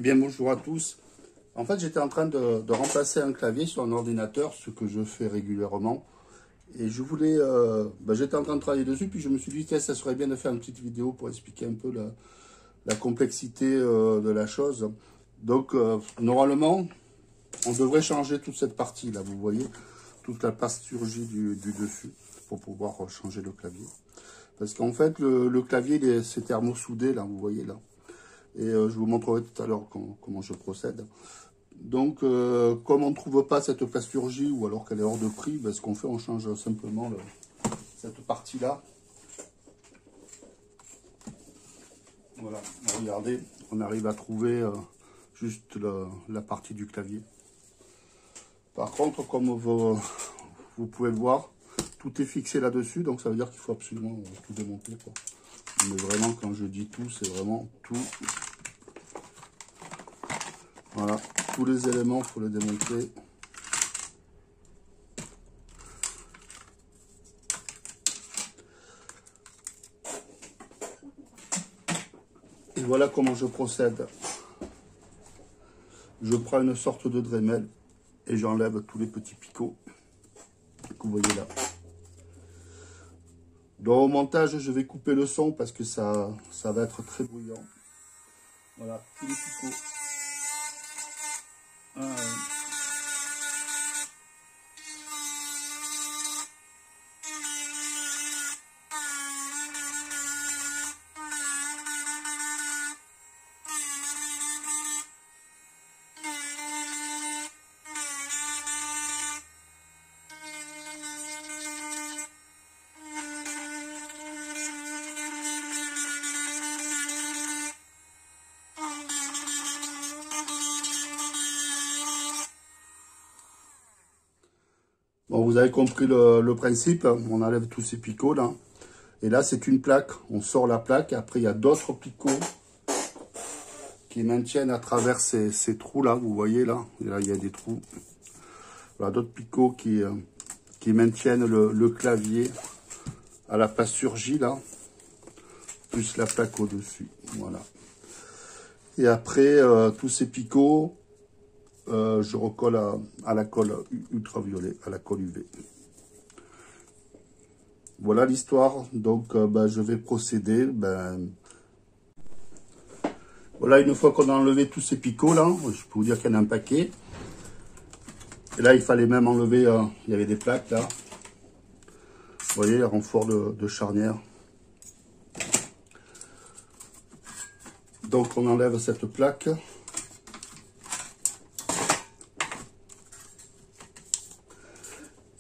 bien, bonjour à tous. En fait, j'étais en train de remplacer un clavier sur un ordinateur, ce que je fais régulièrement. Et je voulais... j'étais en train de travailler dessus, puis je me suis dit que ça serait bien de faire une petite vidéo pour expliquer un peu la complexité de la chose. Donc, normalement, on devrait changer toute cette partie-là, vous voyez, toute la plasturgie du dessus, pour pouvoir changer le clavier. Parce qu'en fait, le clavier, c'est thermosoudé, là, vous voyez, là. Et je vous montrerai tout à l'heure comment je procède. Donc, comme on ne trouve pas cette plasturgie, ou alors qu'elle est hors de prix, ce qu'on fait, on change simplement cette partie-là. Voilà, regardez, on arrive à trouver juste la partie du clavier. Par contre, comme vous pouvez le voir, tout est fixé là-dessus, donc ça veut dire qu'il faut absolument tout démonter, quoi. Mais vraiment, quand je dis tout, c'est vraiment tout. Voilà, tous les éléments, il faut les démonter. Et voilà comment je procède. Je prends une sorte de Dremel et j'enlève tous les petits picots que vous voyez là. Donc au montage, je vais couper le son parce que ça va être très bruyant. Voilà, tous les picots. Bon, vous avez compris le principe, on enlève tous ces picots là. Et là, c'est une plaque, on sort la plaque. Après, il y a d'autres picots qui maintiennent à travers ces trous là, vous voyez là. Et là, il y a des trous. Voilà, d'autres picots qui maintiennent le clavier à la plasturgie là, plus la plaque au-dessus. Voilà. Et après, tous ces picots, je recolle à la colle ultraviolet, à la colle UV. Voilà l'histoire. Donc, je vais procéder. Voilà, une fois qu'on a enlevé tous ces picots là, je peux vous dire qu'il y en a un paquet. Et là, il fallait même enlever, il y avait des plaques là. Vous voyez, les renforts de charnière. Donc, on enlève cette plaque.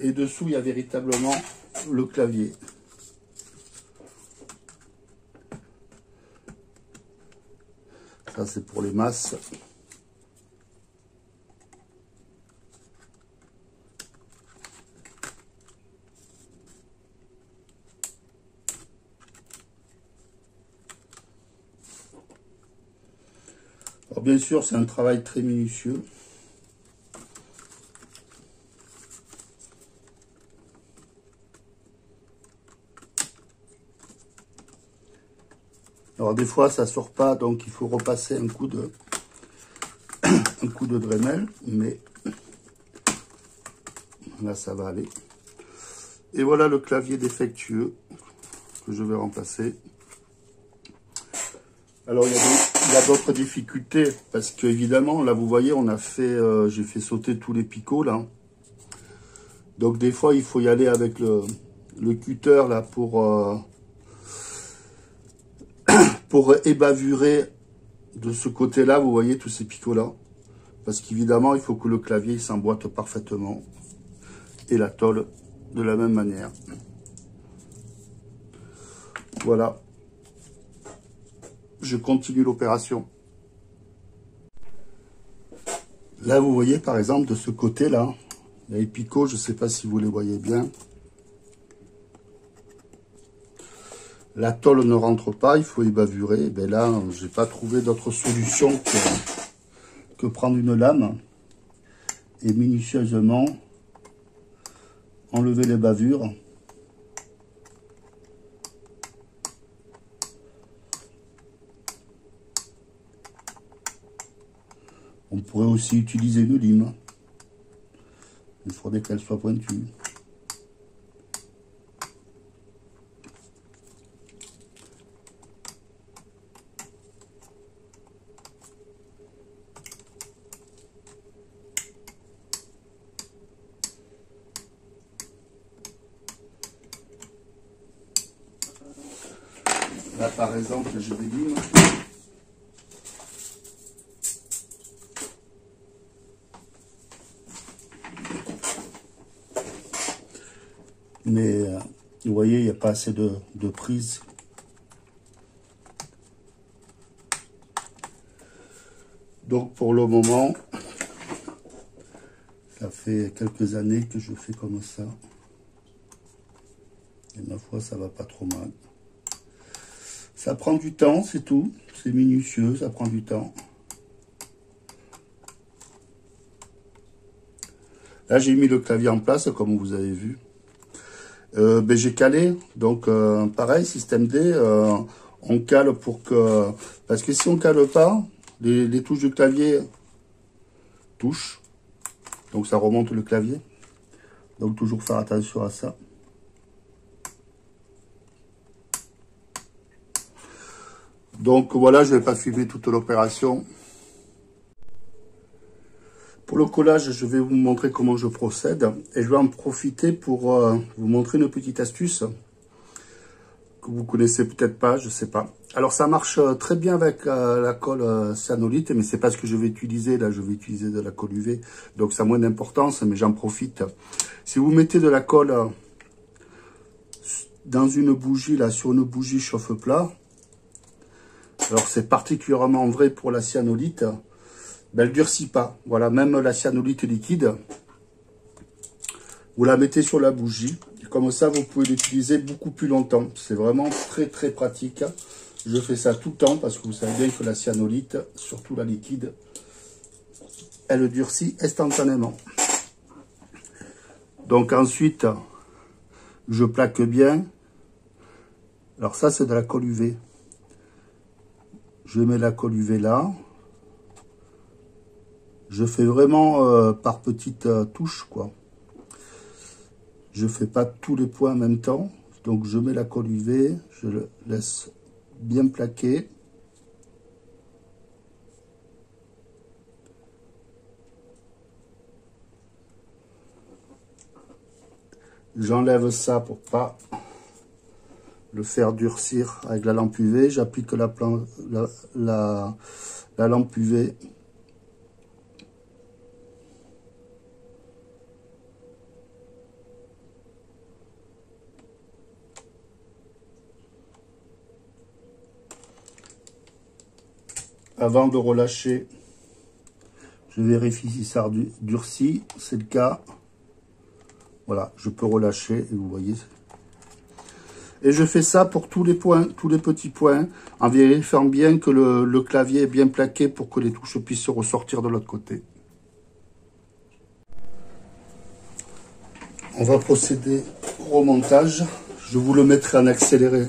Et dessous, il y a véritablement le clavier. Ça, c'est pour les masses. Alors, bien sûr, c'est un travail très minutieux. Alors des fois ça sort pas, donc il faut repasser un coup de Dremel, mais là ça va aller. Et voilà le clavier défectueux que je vais remplacer. Alors il y a d'autres difficultés parce que évidemment là vous voyez on a fait, j'ai fait sauter tous les picots là. Donc des fois il faut y aller avec le cutter là pour ébavurer de ce côté-là, vous voyez tous ces picots-là. Parce qu'évidemment, il faut que le clavier s'emboîte parfaitement. Et la tôle de la même manière. Voilà. Je continue l'opération. Là, vous voyez, par exemple, de ce côté-là, il y a les picots, je ne sais pas si vous les voyez bien. La tôle ne rentre pas, il faut ébavurer. Ben là, j'ai pas trouvé d'autre solution que prendre une lame et minutieusement enlever les bavures. On pourrait aussi utiliser une lime. Il faudrait qu'elle soit pointue. Là, par exemple, je vais lime. Mais vous voyez, il n'y a pas assez de prise. Donc pour le moment, ça fait quelques années que je fais comme ça. Et ma foi, ça va pas trop mal. Ça prend du temps, c'est tout. C'est minutieux, ça prend du temps. Là, j'ai mis le clavier en place, comme vous avez vu. Ben, j'ai calé, donc pareil, système D, on cale pour que... Parce que si on cale pas, les touches du clavier touchent, donc ça remonte le clavier. Donc toujours faire attention à ça. Donc voilà, je ne vais pas filmer toute l'opération. Pour le collage, je vais vous montrer comment je procède. Et je vais en profiter pour vous montrer une petite astuce que vous connaissez peut-être pas, je sais pas. Alors ça marche très bien avec la colle cyanolite, mais c'est pas ce que je vais utiliser. Là, je vais utiliser de la colle UV, donc ça a moins d'importance, mais j'en profite. Si vous mettez de la colle dans une bougie, là, sur une bougie chauffe-plat, alors c'est particulièrement vrai pour la cyanolite, ben, elle ne durcit pas. Voilà, même la cyanolite liquide, vous la mettez sur la bougie. Et comme ça, vous pouvez l'utiliser beaucoup plus longtemps. C'est vraiment très très pratique. Je fais ça tout le temps parce que vous savez bien que la cyanolite, surtout la liquide, elle durcit instantanément. Donc ensuite, je plaque bien. Alors ça, c'est de la colle UV. Je mets la colle UV là. Je fais vraiment par petites touches, quoi. Je fais pas tous les points en même temps. Donc je mets la colle UV, je le laisse bien plaquer. J'enlève ça pour pas le faire durcir avec la lampe UV. J'applique la lampe UV. Avant de relâcher, je vérifie si ça durcit. C'est le cas. Voilà, je peux relâcher et vous voyez. Et je fais ça pour tous les points, tous les petits points, en vérifiant bien que le clavier est bien plaqué pour que les touches puissent se ressortir de l'autre côté. On va procéder au remontage. Je vous le mettrai en accéléré.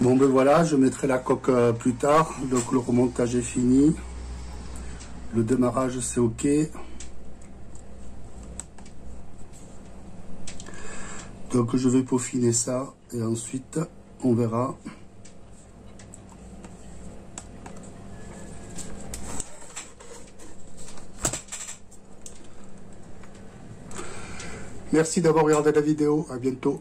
Bon ben voilà, je mettrai la coque plus tard. Donc le remontage est fini. Le démarrage c'est ok. Donc je vais peaufiner ça et ensuite on verra. Merci d'avoir regardé la vidéo, à bientôt.